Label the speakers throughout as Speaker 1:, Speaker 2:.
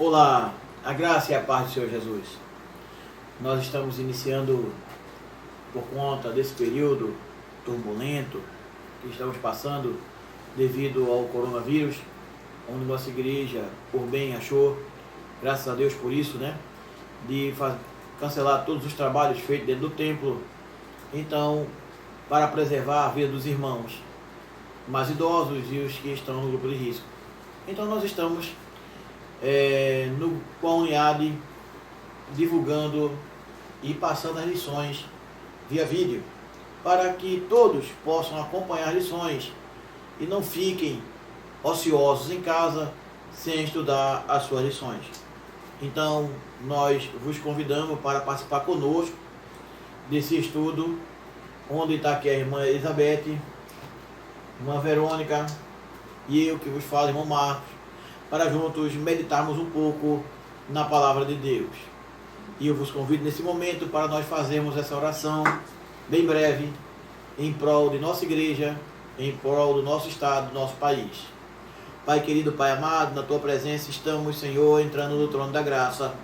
Speaker 1: Olá, a graça e a paz do Senhor Jesus. Nós estamos iniciando, por conta desse período turbulento que estamos passando devido ao coronavírus, onde nossa igreja, por bem, achou, graças a Deus por isso, de cancelar todos os trabalhos feitos dentro do templo. Então, para preservar a vida dos irmãos mais idosos e os que estão no grupo de risco. Então, nós estamos com a Uniad divulgando e passando as lições via vídeo, para que todos possam acompanhar as lições e não fiquem ociosos em casa sem estudar as suas lições. Então, nós vos convidamos para participar conosco desse estudo, onde está aqui a irmã Elizabeth, irmã Verônica e eu que vos falo, irmão Marcos, para juntos meditarmos um pouco na palavra de Deus. E eu vos convido nesse momento para nós fazermos essa oração bem breve, em prol de nossa igreja, em prol do nosso estado, do nosso país. Pai querido, Pai amado, na Tua presença estamos, Senhor, entrando no trono da graça,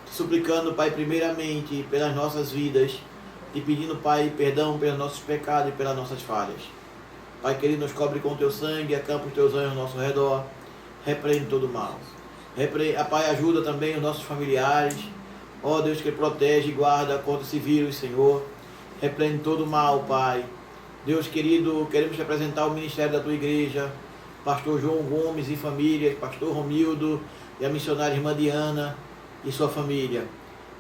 Speaker 1: te suplicando, Pai, primeiramente pelas nossas vidas, te pedindo, Pai, perdão pelos nossos pecados e pelas nossas falhas. Pai querido, nos cobre com Teu sangue, acampa os Teus anjos ao nosso redor, repreende todo o mal. Pai, ajuda também os nossos familiares, ó Deus, que protege e guarda contra esse vírus, Senhor. Repreende todo o mal, Pai. Deus querido, queremos te apresentar o ministério da Tua igreja, pastor João Gomes e família, pastor Romildo e a missionária irmã Diana e sua família.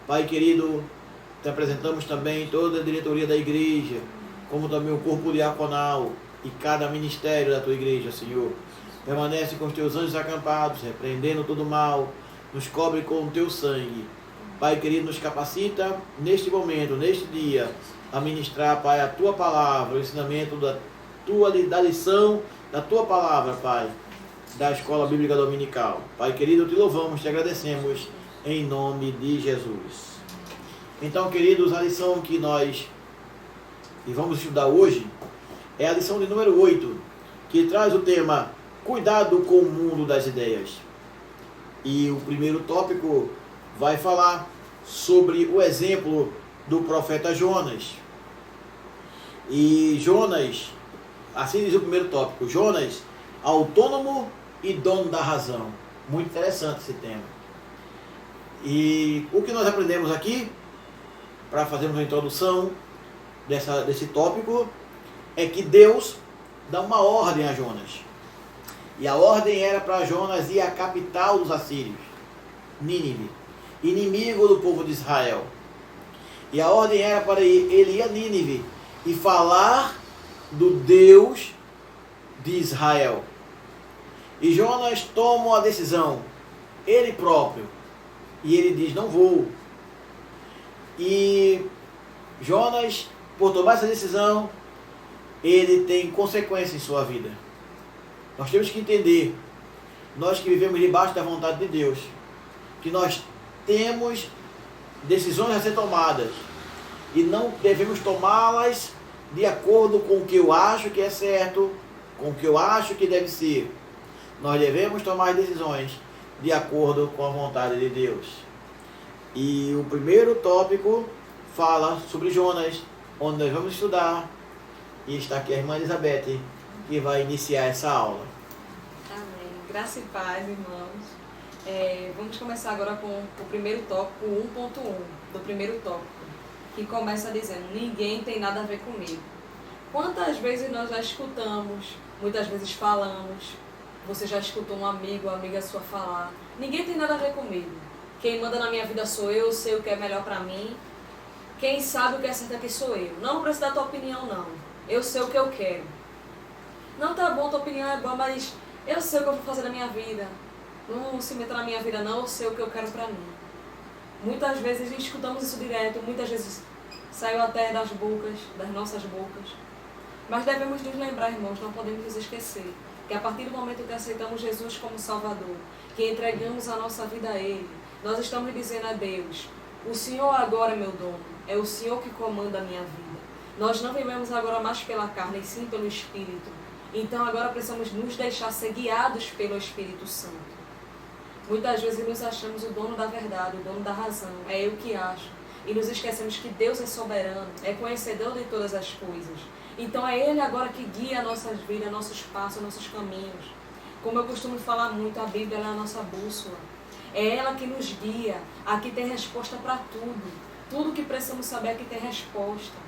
Speaker 1: Pai querido, te apresentamos também toda a diretoria da igreja, como também o corpo diaconal e cada ministério da Tua igreja, Senhor. Permanece com os Teus anjos acampados, repreendendo todo o mal, nos cobre com o Teu sangue. Pai querido, nos capacita neste momento, neste dia, a ministrar, Pai, a Tua palavra, o ensinamento da lição da Tua palavra, Pai, da Escola Bíblica Dominical. Pai querido, te louvamos, te agradecemos, em nome de Jesus. Então, queridos, a lição que nós vamos estudar hoje é a lição de número 8, que traz o tema Cuidado com o mundo das ideias. E o primeiro tópico vai falar sobre o exemplo do profeta Jonas. E Jonas, assim diz o primeiro tópico, Jonas, autônomo e dono da razão. Muito interessante esse tema. E o que nós aprendemos aqui, para fazermos uma introdução desse tópico, é que Deus dá uma ordem a Jonas. E a ordem era para Jonas ir à capital dos assírios, Nínive, inimigo do povo de Israel. E a ordem era para ele ir a Nínive e falar do Deus de Israel. E Jonas toma a decisão, ele próprio, e ele diz, não vou. E Jonas, por tomar essa decisão, ele tem consequências em sua vida. Nós temos que entender, nós que vivemos debaixo da vontade de Deus, que nós temos decisões a ser tomadas e não devemos tomá-las de acordo com o que eu acho que é certo, com o que eu acho que deve ser. Nós devemos tomar decisões de acordo com a vontade de Deus. E o primeiro tópico fala sobre Jonas, onde nós vamos estudar, e está aqui a irmã Elizabeth, que vai iniciar essa aula.
Speaker 2: Amém. Graça e paz, irmãos. Vamos começar agora com o primeiro tópico, 1.1, do primeiro tópico, que começa dizendo, ninguém tem nada a ver comigo. Quantas vezes nós já escutamos, muitas vezes falamos, você já escutou um amigo, uma amiga sua falar, ninguém tem nada a ver comigo. Quem manda na minha vida sou eu sei o que é melhor para mim. Quem sabe o que é certo aqui sou eu. Não precisa da tua opinião, não. Eu sei o que eu quero. Não, tá bom, tua opinião é boa, mas eu sei o que eu vou fazer na minha vida. Não se meta na minha vida, não, eu sei o que eu quero pra mim. Muitas vezes escutamos isso direto, muitas vezes saiu até das nossas bocas. Mas devemos nos lembrar, irmãos, não podemos nos esquecer, que a partir do momento que aceitamos Jesus como Salvador, que entregamos a nossa vida a Ele, nós estamos dizendo a Deus, o Senhor agora é meu dono, é o Senhor que comanda a minha vida. Nós não vivemos agora mais pela carne, e sim pelo Espírito. Então agora precisamos nos deixar ser guiados pelo Espírito Santo. Muitas vezes nos achamos o dono da verdade, o dono da razão. É eu que acho. E nos esquecemos que Deus é soberano, é conhecedor de todas as coisas. Então é Ele agora que guia nossas vidas, nossos passos, nossos caminhos. Como eu costumo falar muito, a Bíblia é a nossa bússola. É ela que nos guia, aqui tem resposta para tudo. Tudo que precisamos saber aqui tem resposta.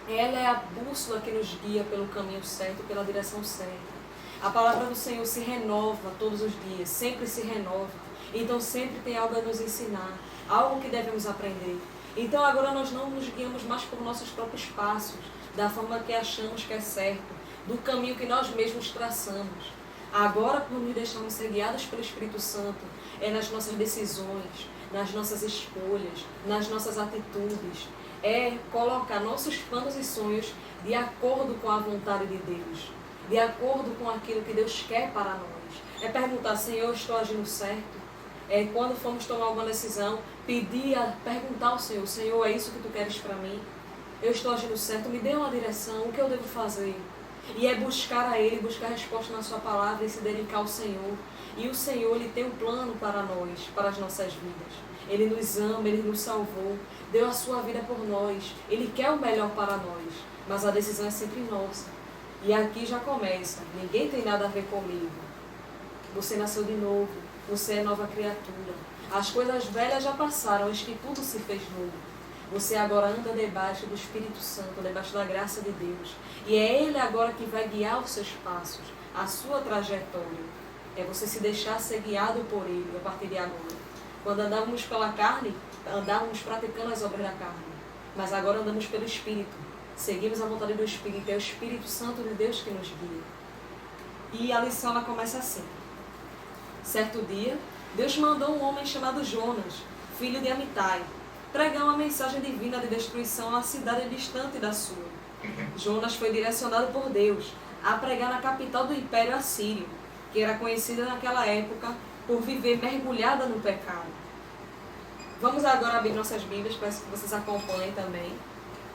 Speaker 2: Ela é a bússola que nos guia pelo caminho certo, pela direção certa. A palavra do Senhor se renova todos os dias, sempre se renova. Então sempre tem algo a nos ensinar, algo que devemos aprender. Então agora nós não nos guiamos mais por nossos próprios passos, da forma que achamos que é certo, do caminho que nós mesmos traçamos. Agora, por nos deixarmos ser guiados pelo Espírito Santo, é nas nossas decisões, nas nossas escolhas, nas nossas atitudes. É colocar nossos planos e sonhos de acordo com a vontade de Deus, de acordo com aquilo que Deus quer para nós. É perguntar, Senhor, eu estou agindo certo? É quando formos tomar alguma decisão, perguntar ao Senhor, Senhor, é isso que Tu queres para mim? Eu estou agindo certo? Me dê uma direção, o que eu devo fazer? E é buscar a Ele, buscar resposta na Sua palavra e se dedicar ao Senhor. E o Senhor, Ele tem um plano para nós, para as nossas vidas. Ele nos ama, Ele nos salvou, deu a Sua vida por nós. Ele quer o melhor para nós, mas a decisão é sempre nossa. E aqui já começa, ninguém tem nada a ver comigo. Você nasceu de novo, você é nova criatura. As coisas velhas já passaram, eis que tudo se fez novo. Você agora anda debaixo do Espírito Santo, debaixo da graça de Deus. E é Ele agora que vai guiar os seus passos, a sua trajetória. É você se deixar ser guiado por Ele a partir de agora. Quando andávamos pela carne, andávamos praticando as obras da carne. Mas agora andamos pelo Espírito. Seguimos a vontade do Espírito. É o Espírito Santo de Deus que nos guia. E a lição ela começa assim. Certo dia, Deus mandou um homem chamado Jonas, filho de Amitai, pregar uma mensagem divina de destruição a uma cidade distante da sua. Jonas foi direcionado por Deus a pregar na capital do Império Assírio, que era conhecida naquela época por viver mergulhada no pecado. Vamos agora abrir nossas Bíblias para que vocês acompanhem também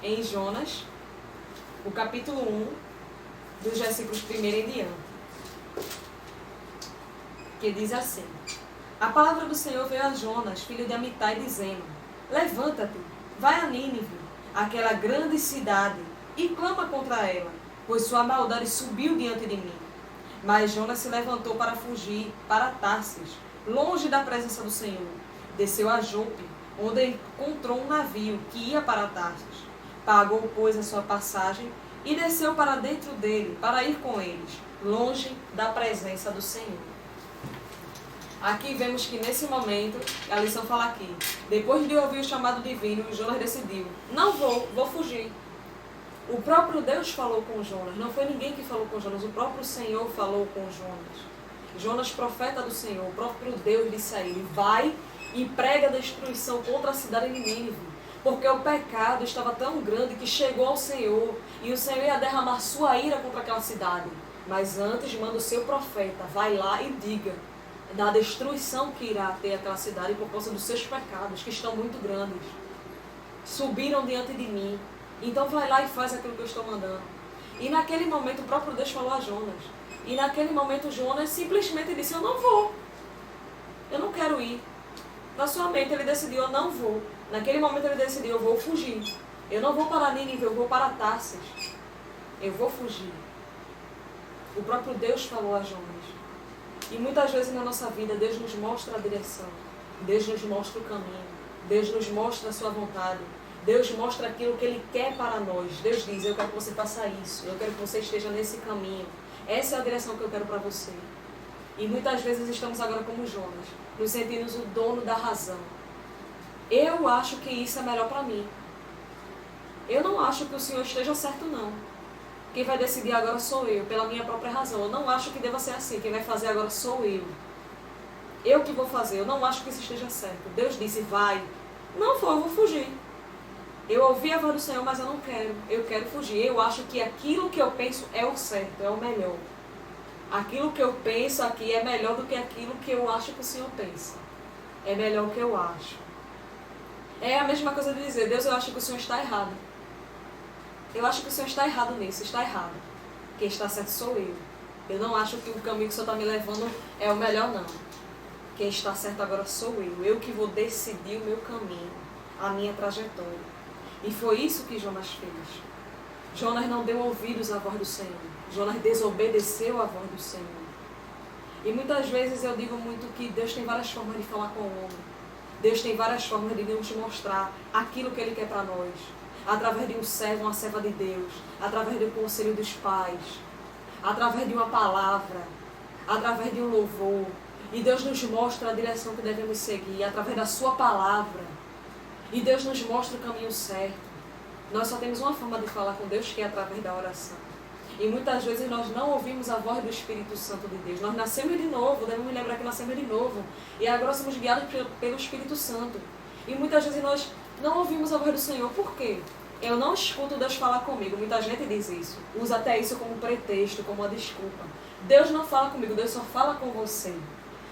Speaker 2: em Jonas, o capítulo 1, dos versículos 1 em diante, que diz assim: A palavra do Senhor veio a Jonas, filho de Amitai, dizendo: Levanta-te, vai a Nínive, aquela grande cidade, e clama contra ela, pois sua maldade subiu diante de mim. Mas Jonas se levantou para fugir para Tarsis, longe da presença do Senhor. Desceu a Jope, onde encontrou um navio que ia para Tarsis. Pagou, pois, a sua passagem e desceu para dentro dele, para ir com eles, longe da presença do Senhor. Aqui vemos que nesse momento, a lição fala aqui, depois de ouvir o chamado divino, Jonas decidiu, não vou fugir. O próprio Deus falou com Jonas, não foi ninguém que falou com Jonas, o próprio Senhor falou com Jonas. Jonas, profeta do Senhor, o próprio Deus disse a ele, vai e prega a destruição contra a cidade de Nínive, porque o pecado estava tão grande que chegou ao Senhor, e o Senhor ia derramar sua ira contra aquela cidade. Mas antes manda o seu profeta, vai lá e diga da destruição que irá ter aquela cidade por causa dos seus pecados, que estão muito grandes. Subiram diante de mim. Então vai lá e faz aquilo que eu estou mandando. E naquele momento o próprio Deus falou a Jonas. E naquele momento Jonas simplesmente disse, eu não vou. Eu não quero ir. Na sua mente ele decidiu, eu não vou. Naquele momento ele decidiu, eu vou fugir. Eu não vou para Nínive, eu vou para Tarsis. Eu vou fugir. O próprio Deus falou a Jonas. E muitas vezes na nossa vida, Deus nos mostra a direção. Deus nos mostra o caminho. Deus nos mostra a sua vontade. Deus mostra aquilo que Ele quer para nós. Deus diz, eu quero que você faça isso. Eu quero que você esteja nesse caminho. Essa é a direção que eu quero para você. E muitas vezes estamos agora como Jonas, nos sentimos o dono da razão. Eu acho que isso é melhor para mim. Eu não acho que o Senhor esteja certo, não. Quem vai decidir agora sou eu, pela minha própria razão. Eu não acho que deva ser assim. Quem vai fazer agora sou eu. Eu que vou fazer. Eu não acho que isso esteja certo. Deus disse, vai. Não for, eu vou fugir. Eu ouvi a voz do Senhor, mas eu não quero. Eu quero fugir. Eu acho que aquilo que eu penso é o certo, é o melhor. Aquilo que eu penso aqui é melhor do que aquilo que eu acho que o Senhor pensa. É melhor o que eu acho. É a mesma coisa de dizer, Deus, eu acho que o Senhor está errado. Eu acho que o Senhor está errado nisso, está errado. Quem está certo sou eu. Eu não acho que o caminho que o Senhor está me levando é o melhor, não. Quem está certo agora sou eu que vou decidir o meu caminho, a minha trajetória. E foi isso que Jonas fez. Jonas não deu ouvidos à voz do Senhor. Jonas desobedeceu à voz do Senhor. E muitas vezes eu digo muito que Deus tem várias formas de falar com o homem. Deus tem várias formas de nos mostrar aquilo que Ele quer para nós. Através de um servo, uma serva de Deus. Através do conselho dos pais. Através de uma palavra. Através de um louvor. E Deus nos mostra a direção que devemos seguir através da sua palavra. E Deus nos mostra o caminho certo. Nós só temos uma forma de falar com Deus, que é através da oração. E muitas vezes nós não ouvimos a voz do Espírito Santo de Deus. Nós nascemos de novo, devemos lembrar que nascemos de novo. E agora somos guiados pelo Espírito Santo. E muitas vezes nós não ouvimos a voz do Senhor. Por quê? Eu não escuto Deus falar comigo. Muita gente diz isso. Usa até isso como pretexto, como uma desculpa. Deus não fala comigo, Deus só fala com você.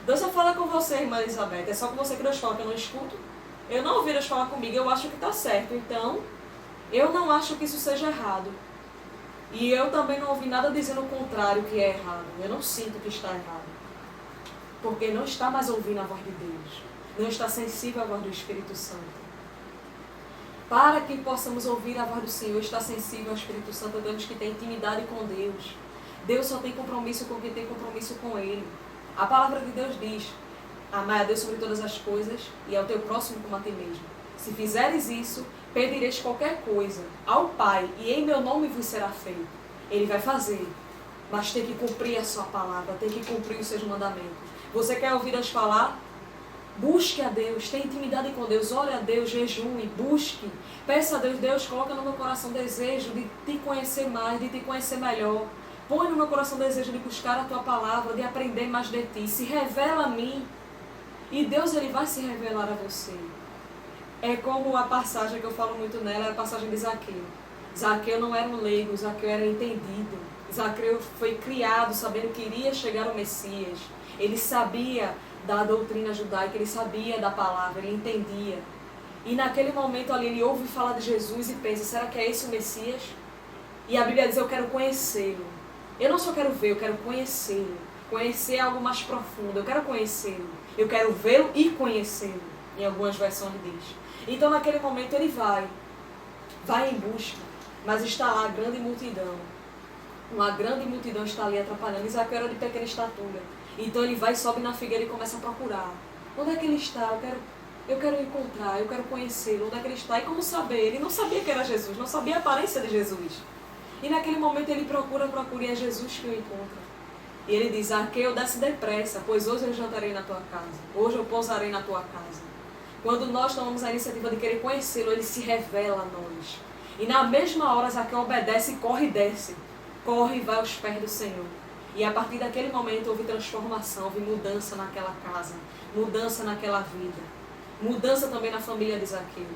Speaker 2: Deus só fala com você, irmã Elizabeth. É só com você que Deus fala, que eu não escuto. Eu não ouvi Deus falar comigo, eu acho que está certo. Então, eu não acho que isso seja errado. E eu também não ouvi nada dizendo o contrário, que é errado. Eu não sinto que está errado. Porque não está mais ouvindo a voz de Deus. Não está sensível à voz do Espírito Santo. Para que possamos ouvir a voz do Senhor, estar sensível ao Espírito Santo, temos que ter intimidade com Deus. Deus só tem compromisso com quem tem compromisso com Ele. A palavra de Deus diz: amai a Deus sobre todas as coisas e ao teu próximo como a ti mesmo. Se fizeres isso, pedireis qualquer coisa ao Pai e em meu nome vos será feito. Ele vai fazer, mas tem que cumprir a sua palavra, tem que cumprir os seus mandamentos. Você quer ouvir Deus falar? Busque a Deus, tenha intimidade com Deus, ore a Deus, jejue, busque. Peça a Deus, Deus, coloca no meu coração desejo de te conhecer mais, de te conhecer melhor. Põe no meu coração o desejo de buscar a tua palavra, de aprender mais de ti. Se revela a mim. E Deus, Ele vai se revelar a você. É como a passagem que eu falo muito nela, é a passagem de Zaqueu. Zaqueu não era um leigo, Zaqueu era entendido. Zaqueu foi criado sabendo que iria chegar o Messias. Ele sabia da doutrina judaica, ele sabia da palavra, ele entendia. E naquele momento ali, ele ouve falar de Jesus e pensa: será que é esse o Messias? E a Bíblia diz: eu quero conhecê-lo. Eu não só quero ver, eu quero conhecê-lo. Conhecer algo mais profundo. Eu quero conhecê-lo. Eu quero vê-lo e conhecê-lo. Em algumas versões diz. Então naquele momento ele vai em busca. Mas está lá a grande multidão. Uma grande multidão está ali atrapalhando. E Zaqueu era de pequena estatura. Então ele vai, sobe na figueira e começa a procurar. Onde é que ele está? Eu quero encontrar, eu quero conhecê-lo. Onde é que ele está? E como saber? Ele não sabia que era Jesus, não sabia a aparência de Jesus. E naquele momento ele procura e é Jesus que o encontra. E ele diz: Zaqueu, desce depressa, pois hoje eu jantarei na tua casa. Hoje eu pousarei na tua casa. Quando nós tomamos a iniciativa de querer conhecê-lo, ele se revela a nós. E na mesma hora Zaqueu obedece e corre e desce. Corre e vai aos pés do Senhor. E a partir daquele momento houve transformação, houve mudança naquela casa. Mudança naquela vida. Mudança também na família de Zaqueu.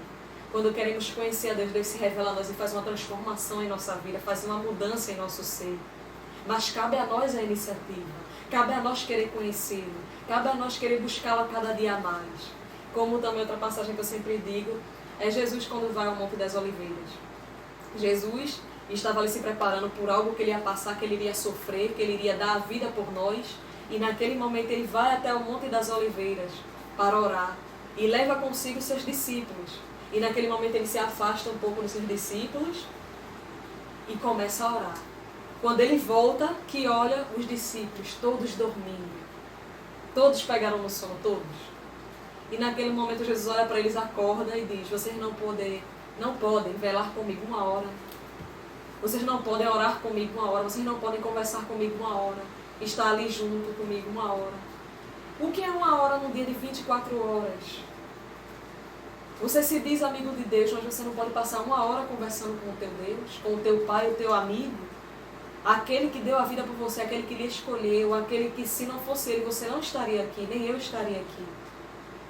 Speaker 2: Quando queremos conhecer a Deus, Deus se revela a nós e faz uma transformação em nossa vida, faz uma mudança em nosso ser. Mas cabe a nós a iniciativa, cabe a nós querer conhecê-lo, cabe a nós querer buscá-lo a cada dia mais. Como também outra passagem que eu sempre digo, é Jesus quando vai ao Monte das Oliveiras. Jesus estava ali se preparando por algo que ele ia passar, que ele iria sofrer, que ele iria dar a vida por nós. E naquele momento ele vai até o Monte das Oliveiras para orar e leva consigo seus discípulos. E naquele momento ele se afasta um pouco dos seus discípulos e começa a orar. Quando ele volta, que olha os discípulos, todos dormindo. Todos pegaram no sono, todos. E naquele momento Jesus olha para eles, acorda e diz: vocês não podem velar comigo uma hora. Vocês não podem orar comigo uma hora. Vocês não podem conversar comigo uma hora. Estar ali junto comigo uma hora. O que é uma hora num dia de 24 horas? Você se diz amigo de Deus, mas você não pode passar uma hora conversando com o teu Deus, com o teu pai, o teu amigo, aquele que deu a vida por você, aquele que lhe escolheu, aquele que se não fosse ele, você não estaria aqui, nem eu estaria aqui.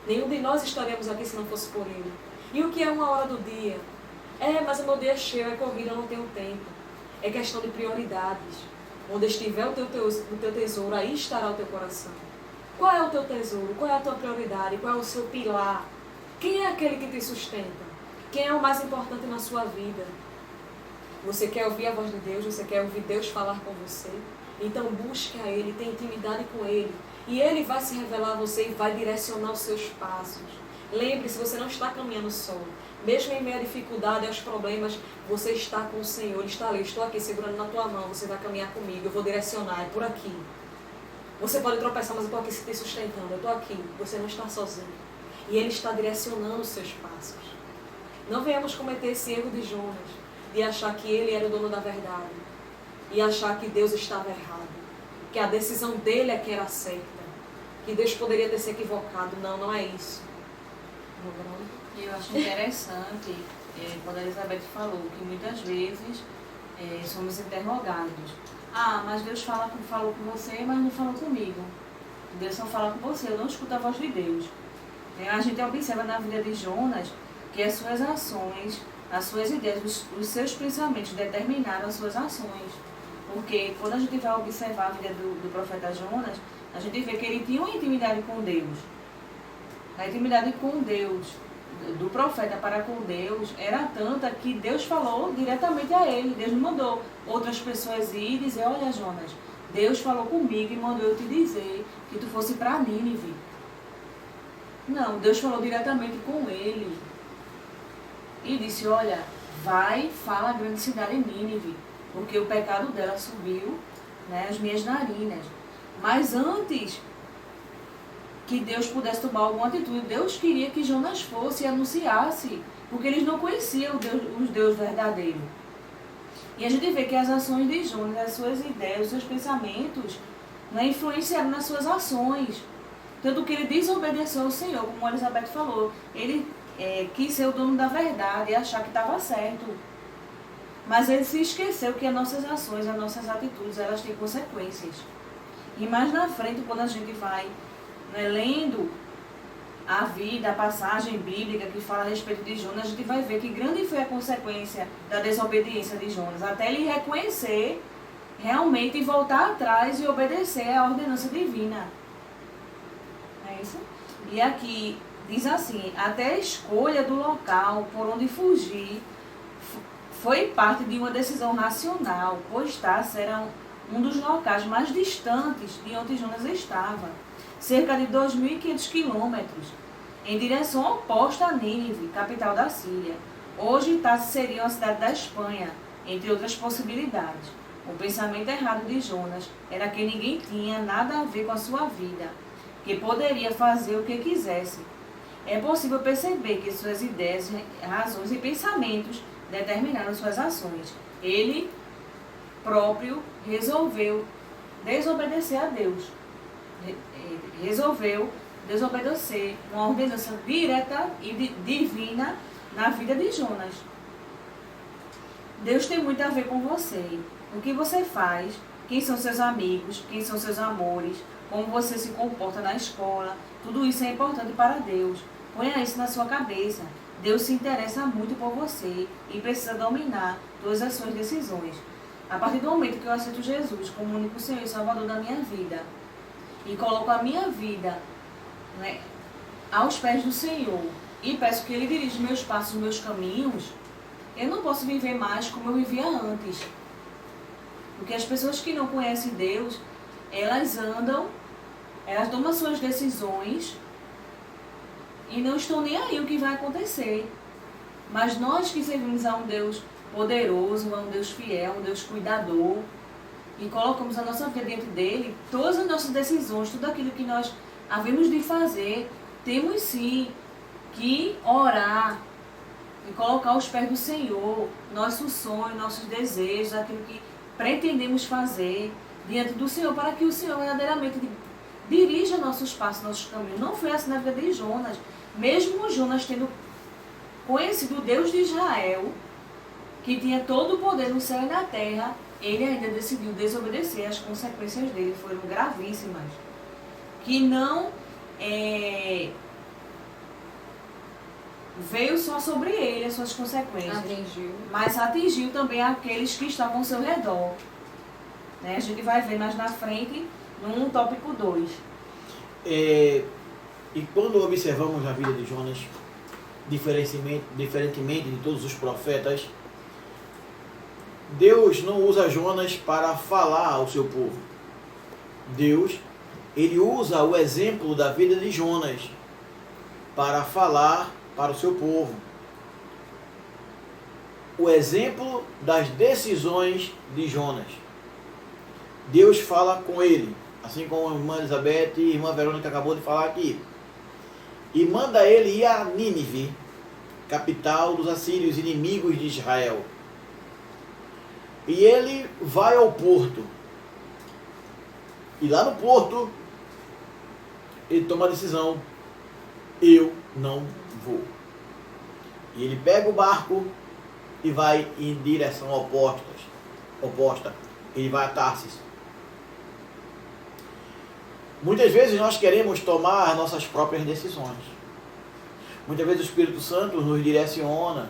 Speaker 2: Nenhum de nós estaríamos aqui se não fosse por ele. E o que é uma hora do dia? Mas o meu dia é cheio, é corrida, eu não tenho tempo. É questão de prioridades. Onde estiver o teu tesouro, aí estará o teu coração. Qual é o teu tesouro? Qual é a tua prioridade? Qual é o seu pilar? Quem é aquele que te sustenta? Quem é o mais importante na sua vida? Você quer ouvir a voz de Deus? Você quer ouvir Deus falar com você? Então busque a Ele, tenha intimidade com Ele. E Ele vai se revelar a você e vai direcionar os seus passos. Lembre-se, você não está caminhando só. Mesmo em meio à dificuldade, aos problemas, você está com o Senhor. Ele está ali, eu estou aqui segurando na tua mão, você vai caminhar comigo, eu vou direcionar, é por aqui. Você pode tropeçar, mas eu estou aqui te sustentando, eu estou aqui, você não está sozinho. E Ele está direcionando os seus passos. Não venhamos cometer esse erro de Jonas, de achar que ele era o dono da verdade e achar que Deus estava errado, que a decisão dele é que era certa, que Deus poderia ter se equivocado. Não, não é isso.
Speaker 3: Eu acho interessante quando a Elizabeth falou que muitas vezes somos interrogados. Ah, mas Deus falou com você, mas não falou comigo. Deus só fala com você, eu não escuto a voz de Deus. A gente observa na vida de Jonas que as suas ações, as suas ideias, os seus pensamentos determinaram as suas ações. Porque quando a gente vai observar a vida do profeta Jonas, a gente vê que ele tinha uma intimidade com Deus. A intimidade com Deus, do profeta para com Deus, era tanta que Deus falou diretamente a ele. Deus não mandou outras pessoas ir e dizer, olha Jonas, Deus falou comigo e mandou eu te dizer que tu fosse para Nínive. Não, Deus falou diretamente com ele. E disse, olha, vai, fala a grande cidade Nínive, porque o pecado dela subiu, né, as minhas narinas. Mas antes que Deus pudesse tomar alguma atitude, Deus queria que Jonas fosse e anunciasse, porque eles não conheciam o Deus verdadeiro. E a gente vê que as ações de Jonas, as suas ideias, os seus pensamentos, né, influenciaram nas suas ações. Tanto que ele desobedeceu ao Senhor, como a Elizabeth falou. Ele quis ser o dono da verdade e achar que estava certo. Mas ele se esqueceu que as nossas ações, as nossas atitudes, elas têm consequências. E mais na frente, quando a gente vai, né, lendo a vida, a passagem bíblica que fala a respeito de Jonas, a gente vai ver que grande foi a consequência da desobediência de Jonas, até ele reconhecer realmente e voltar atrás e obedecer à ordenança divina. É isso? E aqui diz assim, até a escolha do local por onde fugir foi parte de uma decisão racional, pois Tarsis era um dos locais mais distantes de onde Jonas estava, cerca de 2.500 quilômetros, em direção oposta a Nínive, capital da Síria. Hoje Tarsis seria uma cidade da Espanha, entre outras possibilidades. O pensamento errado de Jonas era que ninguém tinha nada a ver com a sua vida, que poderia fazer o que quisesse. É possível perceber que suas ideias, razões e pensamentos determinaram suas ações. Ele próprio resolveu desobedecer a Deus. Resolveu desobedecer uma ordenança direta e divina na vida de Jonas. Deus tem muito a ver com você. O que você faz, quem são seus amigos, quem são seus amores, como você se comporta na escola, tudo isso é importante para Deus. Ponha isso na sua cabeça. Deus se interessa muito por você e precisa dominar todas as suas decisões. A partir do momento que eu aceito Jesus como único Senhor e Salvador da minha vida e coloco a minha vida, né, aos pés do Senhor e peço que Ele dirija meus passos, meus caminhos, eu não posso viver mais como eu vivia antes. Porque as pessoas que não conhecem Deus, elas tomam suas decisões e não estão nem aí o que vai acontecer. Mas nós que servimos a um Deus poderoso, a um Deus fiel, um Deus cuidador, e colocamos a nossa vida diante dele, todas as nossas decisões, tudo aquilo que nós havemos de fazer, temos sim que orar e colocar aos pés do Senhor nossos sonhos, nossos desejos, aquilo que pretendemos fazer diante do Senhor, para que o Senhor verdadeiramente dirija nossos passos, nossos caminhos. Não foi assim na vida de Jonas. Mesmo Jonas tendo conhecido o Deus de Israel, que tinha todo o poder no céu e na terra, ele ainda decidiu desobedecer. As consequências dele foram gravíssimas, que não veio só sobre ele as suas consequências, mas atingiu também aqueles que estavam ao seu redor. Né? A gente vai ver mais na frente, no tópico 2.
Speaker 1: E quando observamos a vida de Jonas, diferentemente de todos os profetas, Deus não usa Jonas para falar ao seu povo. Deus ele usa o exemplo da vida de Jonas para falar para o seu povo. O exemplo das decisões de Jonas. Deus fala com ele, assim como a irmã Elizabeth e a irmã Verônica acabou de falar aqui. E manda ele ir a Nínive, capital dos assírios, inimigos de Israel. E ele vai ao porto. E lá no porto, ele toma a decisão: eu não vou. E ele pega o barco e vai em direção oposta. Ele vai a Tarsis. Muitas vezes nós queremos tomar nossas próprias decisões. Muitas vezes o Espírito Santo nos direciona,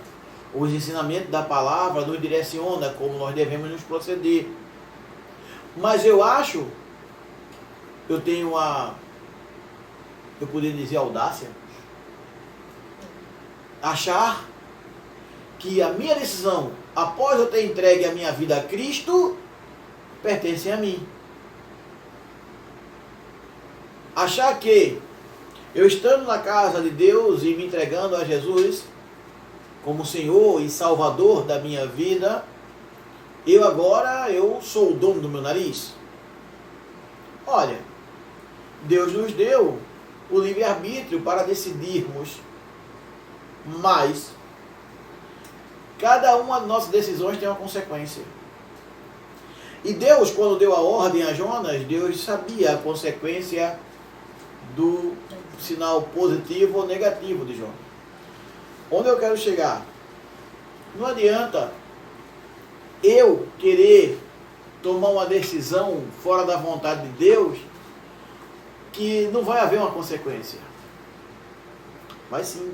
Speaker 1: os ensinamentos da palavra nos direciona como nós devemos nos proceder. Mas eu acho, eu poderia dizer audácia, achar que a minha decisão, após eu ter entregue a minha vida a Cristo, pertence a mim. Achar que eu estando na casa de Deus e me entregando a Jesus como Senhor e Salvador da minha vida, eu sou o dono do meu nariz. Olha, Deus nos deu o livre-arbítrio para decidirmos, mas cada uma das nossas decisões tem uma consequência. E Deus, quando deu a ordem a Jonas, Deus sabia a consequência do sinal positivo ou negativo de Jonas. Onde eu quero chegar? Não adianta eu querer tomar uma decisão fora da vontade de Deus que não vai haver uma consequência. Mas sim.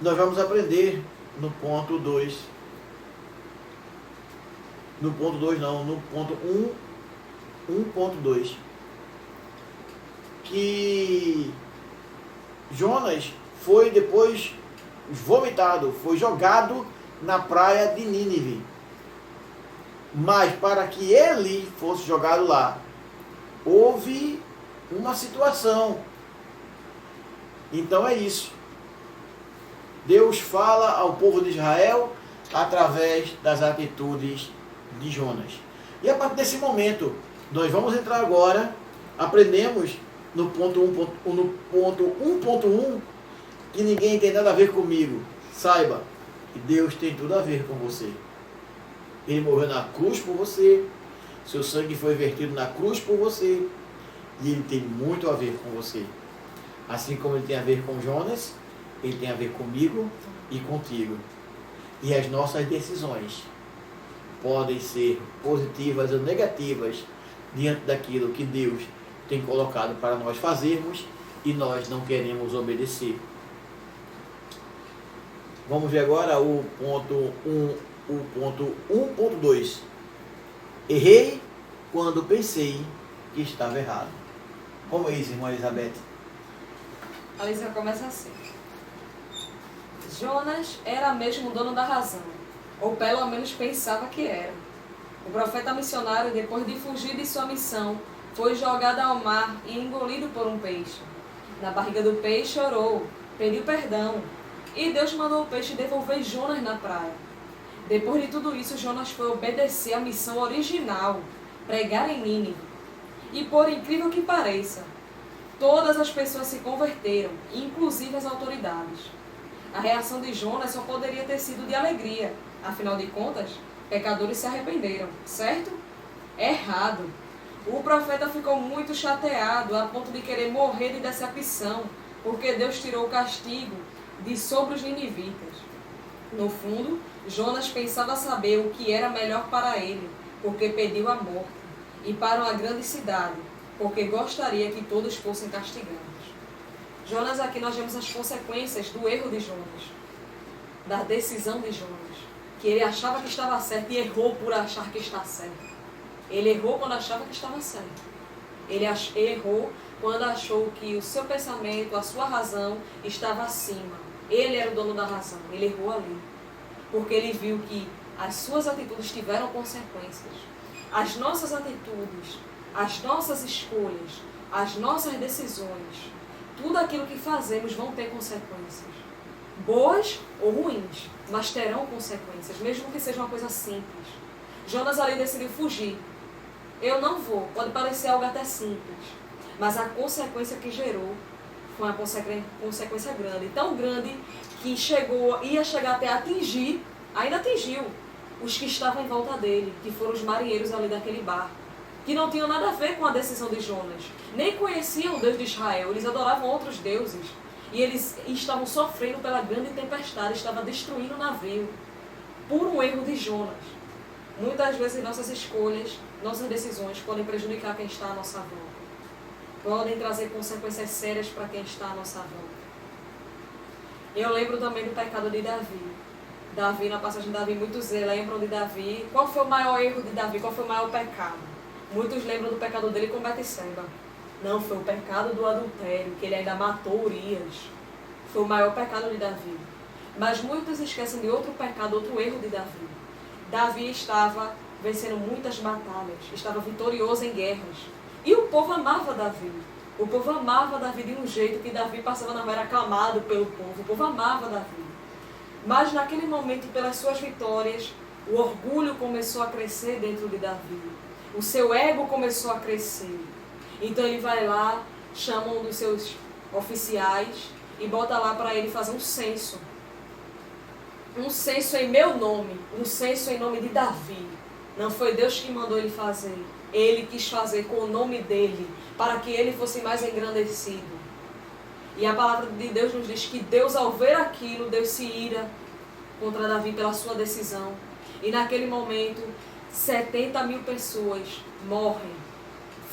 Speaker 1: Nós vamos aprender no ponto 2. No ponto 2 não, no ponto 1.2. Que Jonas foi depois vomitado, foi jogado na praia de Nínive. Mas para que ele fosse jogado lá, houve uma situação. Então é isso. Deus fala ao povo de Israel através das atitudes de Jonas. E a partir desse momento, nós vamos entrar agora, aprendemos no ponto 1.1, que ninguém tem nada a ver comigo. Saiba que Deus tem tudo a ver com você. Ele morreu na cruz por você, seu sangue foi vertido na cruz por você, e ele tem muito a ver com você. Assim como ele tem a ver com Jonas, ele tem a ver comigo e contigo. E as nossas decisões podem ser positivas ou negativas diante daquilo que Deus tem colocado para nós fazermos e nós não queremos obedecer. Vamos ver agora o ponto 1.2. Errei quando pensei que estava errado. Como é isso, irmã Elizabeth?
Speaker 2: A Lisa começa assim. Jonas era mesmo dono da razão, ou pelo menos pensava que era. O profeta missionário, depois de fugir de sua missão, foi jogado ao mar e engolido por um peixe. Na barriga do peixe orou, pediu perdão, e Deus mandou o peixe devolver Jonas na praia. Depois de tudo isso, Jonas foi obedecer à missão original, pregar em Nínive. E por incrível que pareça, todas as pessoas se converteram, inclusive as autoridades. A reação de Jonas só poderia ter sido de alegria. Afinal de contas, pecadores se arrependeram, certo? Errado. O profeta ficou muito chateado, a ponto de querer morrer de decepção, porque Deus tirou o castigo de sobre os ninivitas. No fundo, Jonas pensava saber o que era melhor para ele, porque pediu a morte, e para uma grande cidade, porque gostaria que todos fossem castigados. Jonas, aqui nós vemos as consequências do erro de Jonas, da decisão de Jonas, que ele achava que estava certo e errou por achar que está certo. Ele errou quando achava que estava certo. Ele errou quando achou que o seu pensamento, a sua razão estava acima. Ele era o dono da razão. Ele errou ali. Porque ele viu que as suas atitudes tiveram consequências. As nossas atitudes as nossas escolhas, as nossas decisões, tudo aquilo que fazemos vão ter consequências. Boas ou ruins, mas terão consequências, mesmo que seja uma coisa simples. Jonas ali decidiu fugir. Eu não vou, pode parecer algo até simples, mas a consequência que gerou foi uma consequência grande, tão grande que ia chegar até atingir, ainda atingiu, os que estavam em volta dele, que foram os marinheiros ali daquele barco, que não tinham nada a ver com a decisão de Jonas, nem conheciam o Deus de Israel, eles adoravam outros deuses, e eles estavam sofrendo pela grande tempestade, estava destruindo o navio, por um erro de Jonas. Muitas vezes nossas escolhas, nossas decisões podem prejudicar quem está à nossa volta, podem trazer consequências sérias para quem está à nossa volta. Eu lembro também do pecado de Davi. Davi, na passagem de Davi, muitos lembram de Davi. Qual foi o maior erro de Davi? Qual foi o maior pecado? Muitos lembram do pecado dele com Betseba. Não, foi o pecado do adultério, que ele ainda matou Urias. Foi o maior pecado de Davi. Mas muitos esquecem de outro pecado, outro erro de Davi. Davi estava vencendo muitas batalhas, estava vitorioso em guerras. E o povo amava Davi. O povo amava Davi de um jeito que Davi passava na rua, era aclamado pelo povo. O povo amava Davi. Mas naquele momento, pelas suas vitórias, o orgulho começou a crescer dentro de Davi. O seu ego começou a crescer. Então ele vai lá, chama um dos seus oficiais e bota lá para ele fazer um censo. Um censo em meu nome, um censo em nome de Davi. Não foi Deus que mandou ele fazer. Ele quis fazer com o nome dele, para que ele fosse mais engrandecido. E a palavra de Deus nos diz que Deus, ao ver aquilo, Deus se ira contra Davi pela sua decisão. E naquele momento, 70.000 pessoas morrem,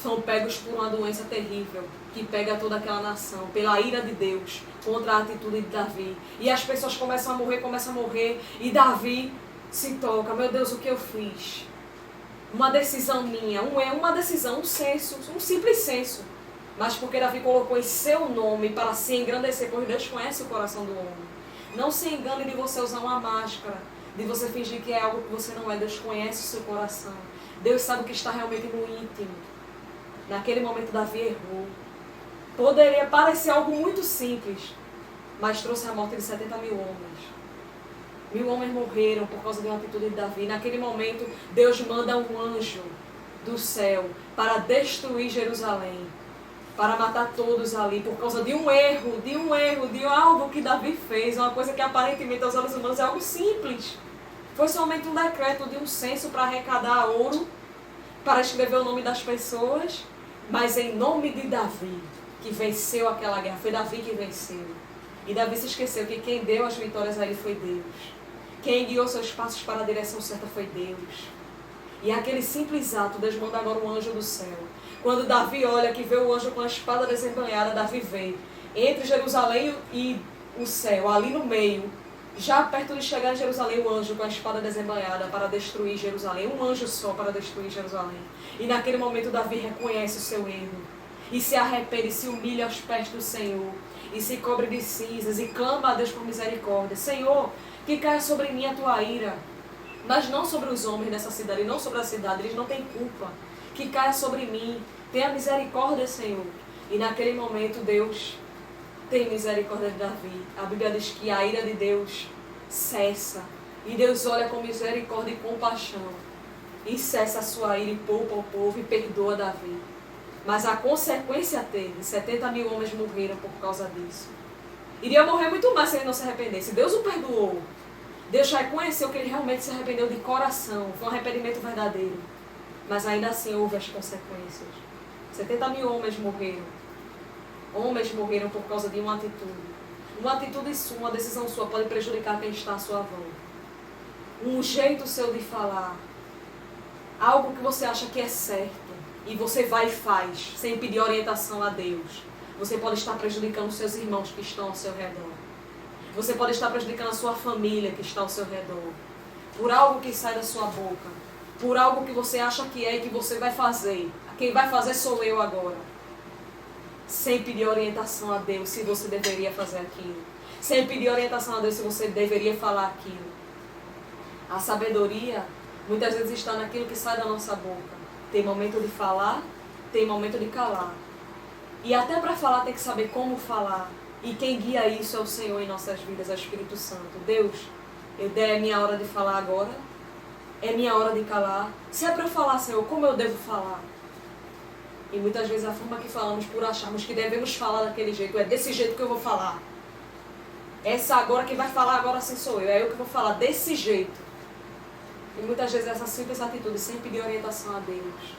Speaker 2: são pegos por uma doença terrível, que pega toda aquela nação, pela ira de Deus, contra a atitude de Davi. E as pessoas começam a morrer, e Davi se toca, meu Deus, o que eu fiz? Uma decisão minha, uma decisão, um censo, um simples censo. Mas porque Davi colocou em seu nome para se engrandecer, pois Deus conhece o coração do homem. Não se engane de você usar uma máscara, de você fingir que é algo que você não é. Deus conhece o seu coração. Deus sabe o que está realmente no íntimo. Naquele momento Davi errou. Poderia parecer algo muito simples, mas trouxe a morte de 70.000 homens. 1.000 homens morreram por causa de uma atitude de Davi. Naquele momento, Deus manda um anjo do céu para destruir Jerusalém, para matar todos ali, por causa de um erro, de algo que Davi fez, uma coisa que aparentemente aos olhos humanos é algo simples. Foi somente um decreto de um censo para arrecadar ouro, para escrever o nome das pessoas, mas em nome de Davi, que venceu aquela guerra. Foi Davi que venceu. E Davi se esqueceu que quem deu as vitórias a ele foi Deus. Quem guiou seus passos para a direção certa foi Deus. E aquele simples ato, Deus manda agora um anjo do céu. Quando Davi olha, que vê o anjo com a espada desembanhada, Davi vê entre Jerusalém e o céu, ali no meio, já perto de chegar em Jerusalém, o anjo com a espada desembanhada para destruir Jerusalém. Um anjo só para destruir Jerusalém. E naquele momento Davi reconhece o seu erro. E se arrepende, se humilha aos pés do Senhor. E se cobre de cinzas e clama a Deus por misericórdia. Senhor, que caia sobre mim a tua ira. Mas não sobre os homens dessa cidade, não sobre a cidade, eles não têm culpa. Que caia sobre mim. Tenha misericórdia, Senhor. E naquele momento Deus tem misericórdia de Davi. A Bíblia diz que a ira de Deus cessa. E Deus olha com misericórdia e compaixão. E cessa a sua ira e poupa o povo e perdoa Davi. Mas a consequência teve. 70.000 homens morreram por causa disso. Iria morrer muito mais se ele não se arrependesse. Deus o perdoou. Deus reconheceu que ele realmente se arrependeu de coração. Foi um arrependimento verdadeiro. Mas ainda assim houve as consequências. 70.000 homens morreram. Homens morreram por causa de uma atitude. Uma atitude sua, uma decisão sua pode prejudicar quem está à sua volta. Um jeito seu de falar. Algo que você acha que é certo. E você vai e faz, sem pedir orientação a Deus. Você pode estar prejudicando os seus irmãos que estão ao seu redor. Você pode estar prejudicando a sua família que está ao seu redor. Por algo que sai da sua boca. Por algo que você acha que é e que você vai fazer. Quem vai fazer sou eu agora. Sem pedir orientação a Deus se você deveria fazer aquilo. Sem pedir orientação a Deus se você deveria falar aquilo. A sabedoria muitas vezes está naquilo que sai da nossa boca. Tem momento de falar tem momento de calar. E até para falar tem que saber como falar. E quem guia isso é o Senhor em nossas vidas, é o Espírito Santo. Deus, é minha hora de falar agora? É minha hora de calar? Se é para falar, Senhor, como eu devo falar? E muitas vezes a forma que falamos por acharmos que devemos falar daquele jeito, é desse jeito que eu vou falar. Essa agora, quem vai falar agora sim sou eu, é eu que vou falar desse jeito. E muitas vezes essa simples atitude, sem pedir orientação a Deus,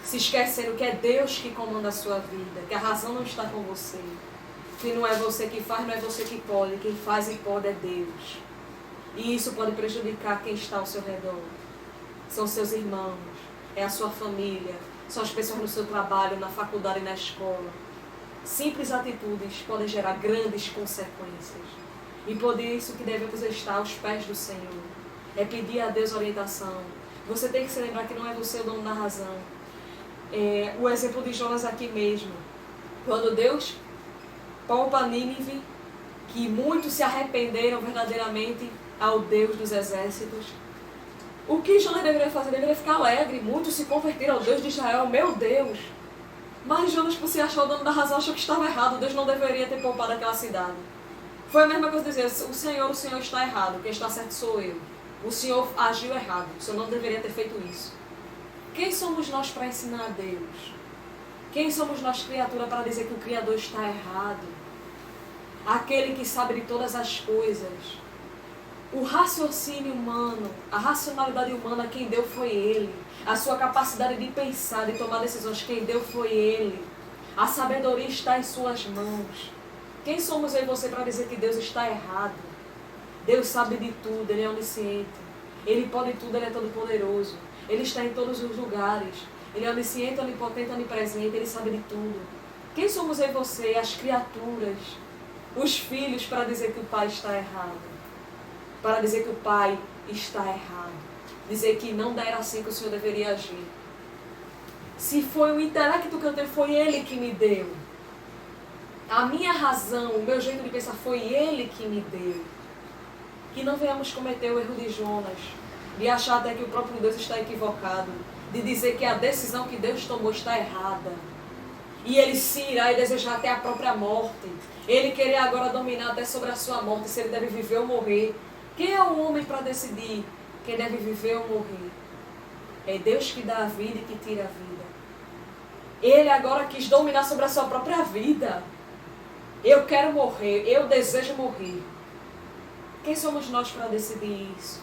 Speaker 2: se esquecendo que é Deus que comanda a sua vida, que a razão não está com você, que não é você que faz, não é você que pode, quem faz e pode é Deus. E isso pode prejudicar quem está ao seu redor. São seus irmãos, é a sua família, são as pessoas no seu trabalho, na faculdade e na escola. Simples atitudes podem gerar grandes consequências. E por isso que devemos estar aos pés do Senhor. É pedir a Deus orientação. Você tem que se lembrar que não é você o dono da razão. O exemplo de Jonas aqui mesmo. Quando Deus poupa Nínive, que muitos se arrependeram verdadeiramente ao Deus dos exércitos. O que Jonas deveria fazer? Deveria ficar alegre. Muitos se converteram ao Deus de Israel. Meu Deus! Mas Jonas, por se achar o dono da razão, achou que estava errado. Deus não deveria ter poupado aquela cidade. Foi a mesma coisa dizer, o Senhor está errado. Quem está certo sou eu. O Senhor agiu errado. O Senhor não deveria ter feito isso. Quem somos nós para ensinar a Deus? Quem somos nós, criatura, para dizer que o Criador está errado? Aquele que sabe de todas as coisas. O raciocínio humano, a racionalidade humana, quem deu foi Ele. A sua capacidade de pensar, de tomar decisões, quem deu foi Ele. A sabedoria está em suas mãos. Quem somos eu e você para dizer que Deus está errado? Deus sabe de tudo, Ele é onisciente. Ele pode tudo, Ele é todo poderoso. Ele está em todos os lugares. Ele é onisciente, onipotente, onipresente, Ele sabe de tudo. Quem somos eu e você, as criaturas, os filhos, para dizer que o Pai está errado? Para dizer que o Pai está errado. Dizer que não era assim que o Senhor deveria agir. Se foi o intelecto que eu tenho, foi Ele que me deu. A minha razão, o meu jeito de pensar, foi Ele que me deu. Que não venhamos cometer o erro de Jonas, de achar até que o próprio Deus está equivocado, de dizer que a decisão que Deus tomou está errada. E ele se irá e desejar até a própria morte. Ele querer agora dominar até sobre a sua morte, se ele deve viver ou morrer. Quem é o homem para decidir quem deve viver ou morrer? É Deus que dá a vida e que tira a vida. Ele agora quis dominar sobre a sua própria vida. Eu quero morrer, eu desejo morrer. Quem somos nós para decidir isso?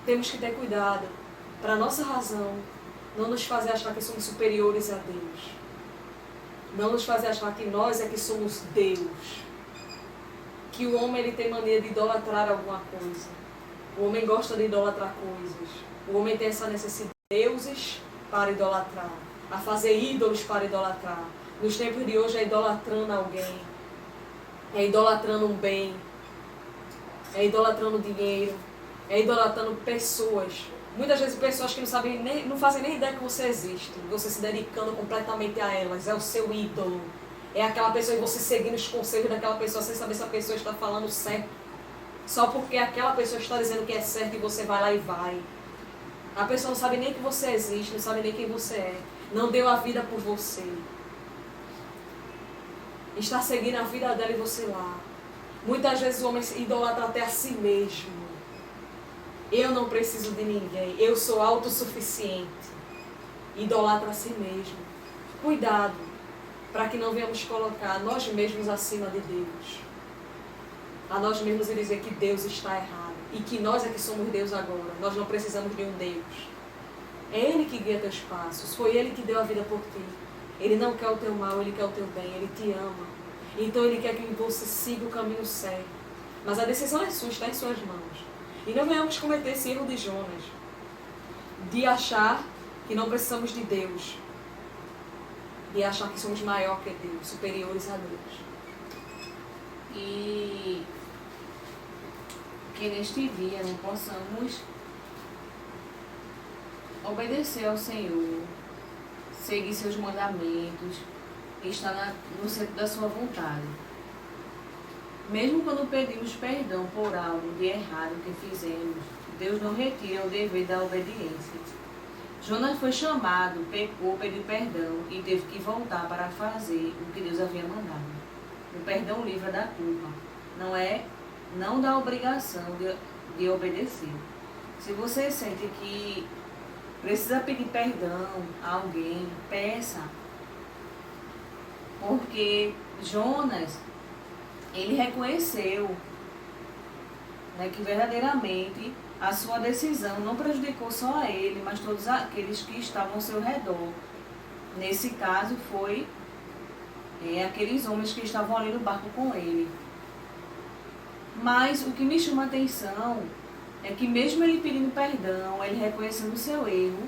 Speaker 2: Temos que ter cuidado para a nossa razão não nos fazer achar que somos superiores a Deus. Não nos fazer achar que nós é que somos Deus. Que o homem ele tem mania de idolatrar alguma coisa. O homem gosta de idolatrar coisas. O homem tem essa necessidade de deuses para idolatrar. A fazer ídolos para idolatrar. Nos tempos de hoje é idolatrando alguém. É idolatrando um bem. É idolatrando dinheiro. É idolatrando pessoas. Muitas vezes pessoas que não fazem nem ideia que você existe. Você se dedicando completamente a elas. É o seu ídolo. É aquela pessoa e você seguindo os conselhos daquela pessoa sem saber se a pessoa está falando certo. Só porque aquela pessoa está dizendo que é certo e você vai lá e vai. A pessoa não sabe nem que você existe, não sabe nem quem você é. Não deu a vida por você. Está seguindo a vida dela e você lá. Muitas vezes o homem idolatra até a si mesmo. Eu não preciso de ninguém. Eu sou autossuficiente. Idolatra a si mesmo. Cuidado, para que não venhamos colocar nós mesmos acima de Deus. A nós mesmos e dizer que Deus está errado. E que nós é que somos Deus agora. Nós não precisamos de um Deus. É Ele que guia teus passos. Foi Ele que deu a vida por ti. Ele não quer o teu mal, Ele quer o teu bem. Ele te ama. Então Ele quer que você siga o caminho certo. Mas a decisão é sua, está em suas mãos. E não venhamos cometer esse erro de Jonas. De achar que não precisamos de Deus. De achar que somos maior que Deus, superiores a Deus.
Speaker 3: E que neste dia não possamos obedecer ao Senhor, seguir seus mandamentos e estar no centro da sua vontade. Mesmo quando pedimos perdão por algo de errado que fizemos, Deus não retira o dever da obediência. Jonas foi chamado, pecou, pediu perdão e teve que voltar para fazer o que Deus havia mandado. O perdão livra da culpa, não da obrigação de obedecer. Se você sente que precisa pedir perdão a alguém, peça. Porque Jonas, ele reconheceu, né, que verdadeiramente a sua decisão não prejudicou só a ele, mas todos aqueles que estavam ao seu redor. Nesse caso foi aqueles homens que estavam ali no barco com ele. Mas o que me chama a atenção é que mesmo ele pedindo perdão, ele reconhecendo o seu erro,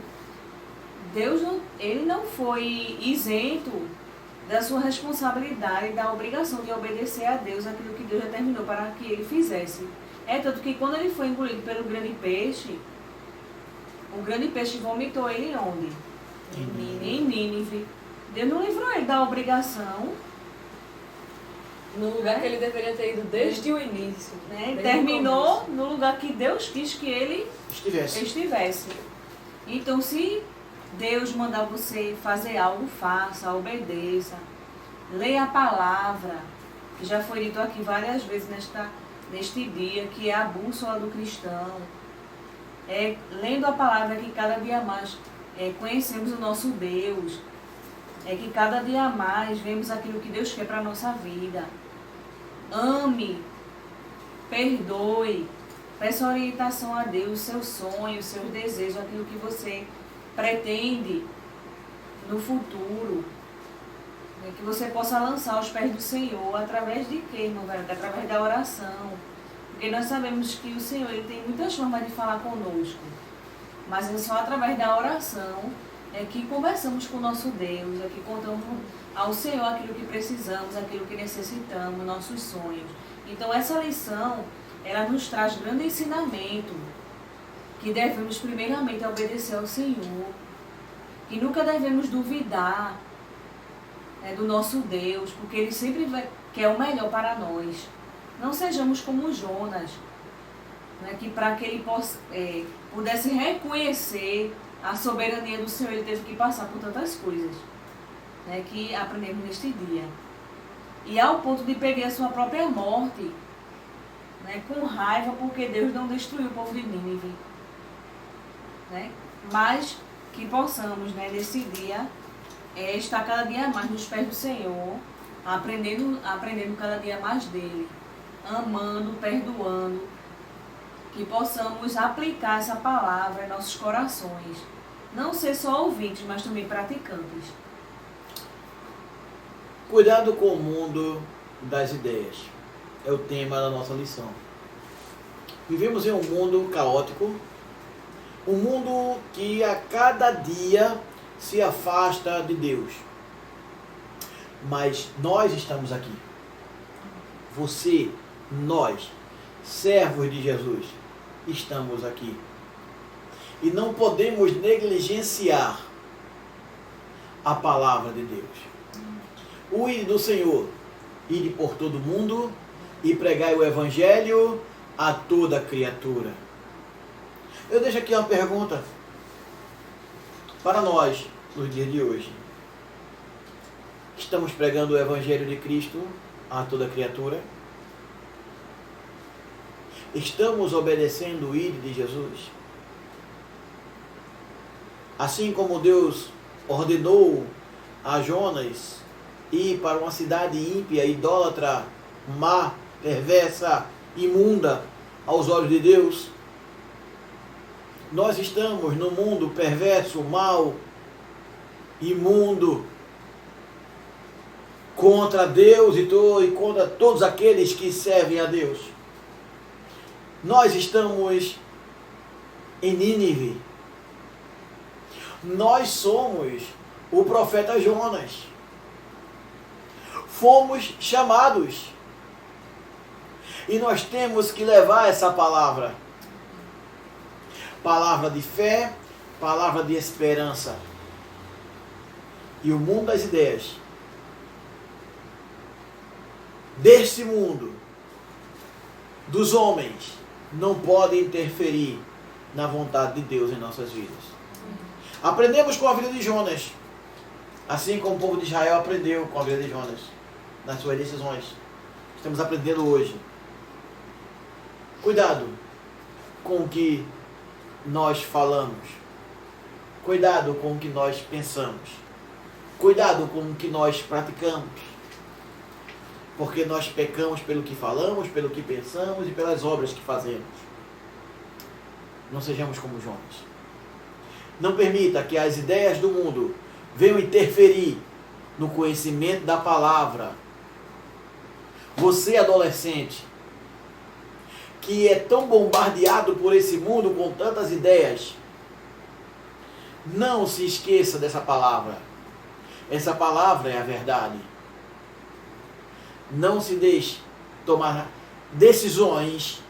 Speaker 3: ele não foi isento da sua responsabilidade, da obrigação de obedecer a Deus aquilo que Deus determinou para que ele fizesse. É tanto que quando ele foi engolido pelo grande peixe, o grande peixe vomitou ele onde? Em Nínive. Deus não livrou ele da obrigação.
Speaker 2: No lugar que ele deveria ter ido desde o início.
Speaker 3: Né? Terminou no lugar que Deus quis que ele estivesse. Então, se Deus mandar você fazer algo, faça, obedeça. Leia a palavra, que já foi dito aqui várias vezes neste dia, que é a bússola do cristão. Lendo a palavra que cada dia mais conhecemos o nosso Deus. Que cada dia mais vemos aquilo que Deus quer para a nossa vida. Ame, perdoe, peça orientação a Deus, seus sonhos, seus desejos, aquilo que você pretende no futuro, que você possa lançar aos pés do Senhor, através de quê, irmão? Através da oração, porque nós sabemos que o Senhor ele tem muitas formas de falar conosco, mas é só através da oração que conversamos com o nosso Deus, que contamos ao Senhor aquilo que precisamos, aquilo que necessitamos, nossos sonhos. Então essa lição, ela nos traz grande ensinamento, que devemos primeiramente obedecer ao Senhor, que nunca devemos duvidar do nosso Deus, porque Ele sempre quer o melhor para nós. Não sejamos como Jonas, que para que ele pudesse reconhecer a soberania do Senhor, ele teve que passar por tantas coisas, que aprendemos neste dia. E ao ponto de pedir a sua própria morte, com raiva, porque Deus não destruiu o povo de Nínive. Mas que possamos, nesse dia, estar cada dia mais nos pés do Senhor, aprendendo cada dia mais dele, amando, perdoando, que possamos aplicar essa palavra em nossos corações, não ser só ouvintes, mas também praticantes.
Speaker 1: Cuidado com o mundo das ideias é o tema da nossa lição. Vivemos em um mundo caótico, um mundo que a cada dia se afasta de Deus. Mas nós estamos aqui. Você, nós, servos de Jesus, estamos aqui. E não podemos negligenciar a palavra de Deus. O ide do Senhor, ide por todo mundo e pregai o Evangelho a toda criatura. Eu deixo aqui uma pergunta para nós, nos dias de hoje. Estamos pregando o Evangelho de Cristo a toda criatura? Estamos obedecendo o ide de Jesus? Assim como Deus ordenou a Jonas ir para uma cidade ímpia, idólatra, má, perversa, imunda aos olhos de Deus, nós estamos no mundo perverso, mau, imundo, contra Deus e contra todos aqueles que servem a Deus. Nós estamos em Nínive. Nós somos o profeta Jonas. Fomos chamados. E nós temos que levar essa palavra. Palavra de fé, palavra de esperança. E o mundo das ideias, deste mundo, dos homens, não pode interferir na vontade de Deus em nossas vidas. Aprendemos com a vida de Jonas, assim como o povo de Israel aprendeu com a vida de Jonas, nas suas decisões. Estamos aprendendo hoje. Cuidado com o que nós falamos. Cuidado com o que nós pensamos. Cuidado com o que nós praticamos. Porque nós pecamos pelo que falamos, pelo que pensamos e pelas obras que fazemos. Não sejamos como Jonas. Não permita que as ideias do mundo venham interferir no conhecimento da palavra. Você, adolescente, que é tão bombardeado por esse mundo com tantas ideias, não se esqueça dessa palavra. Essa palavra é a verdade. Não se deixe tomar decisões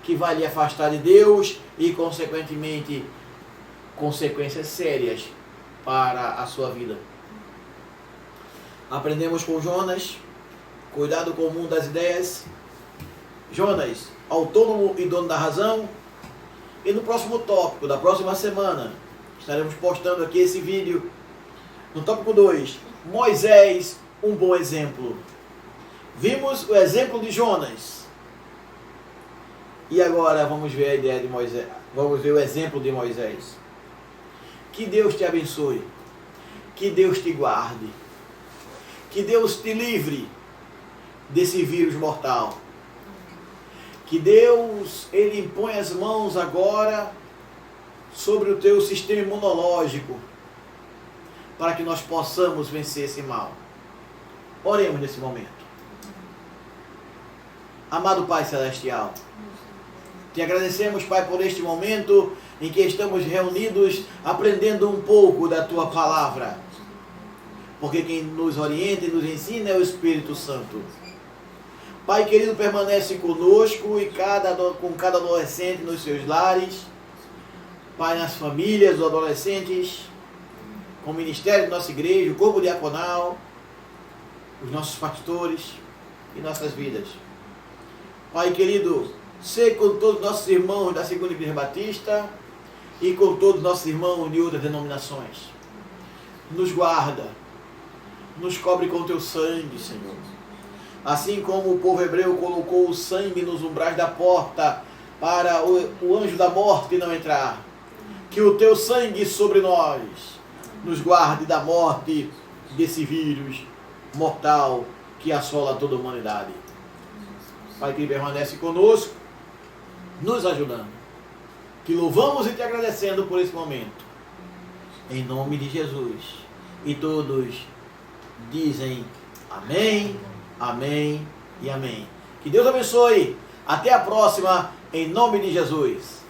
Speaker 1: que vai lhe afastar de Deus e, consequentemente, consequências sérias para a sua vida. Aprendemos com Jonas, cuidado com o mundo das ideias. Jonas, autônomo e dono da razão. E no próximo tópico, da próxima semana, estaremos postando aqui esse vídeo. No tópico 2, Moisés, um bom exemplo. Vimos o exemplo de Jonas. E agora vamos ver a ideia de Moisés. Vamos ver o exemplo de Moisés. Que Deus te abençoe. Que Deus te guarde. Que Deus te livre desse vírus mortal. Que Deus, Ele impõe as mãos agora sobre o teu sistema imunológico, para que nós possamos vencer esse mal. Oremos nesse momento. Amado Pai Celestial, te agradecemos, Pai, por este momento em que estamos reunidos aprendendo um pouco da Tua Palavra. Porque quem nos orienta e nos ensina é o Espírito Santo. Pai querido, permanece conosco e com cada adolescente nos seus lares. Pai, nas famílias dos adolescentes, com o ministério da nossa igreja, o corpo diaconal, os nossos pastores e nossas vidas. Pai querido, sei com todos os nossos irmãos da Segunda Igreja Batista e com todos os nossos irmãos de outras denominações. Nos guarda, nos cobre com teu sangue, Senhor. Assim como o povo hebreu colocou o sangue nos umbrais da porta para o anjo da morte não entrar. Que o teu sangue sobre nós nos guarde da morte desse vírus mortal que assola toda a humanidade. Pai, que permanece conosco, nos ajudando. Que louvamos e te agradecendo por esse momento. Em nome de Jesus. E todos dizem amém, amém e amém. Que Deus abençoe. Até a próxima, em nome de Jesus.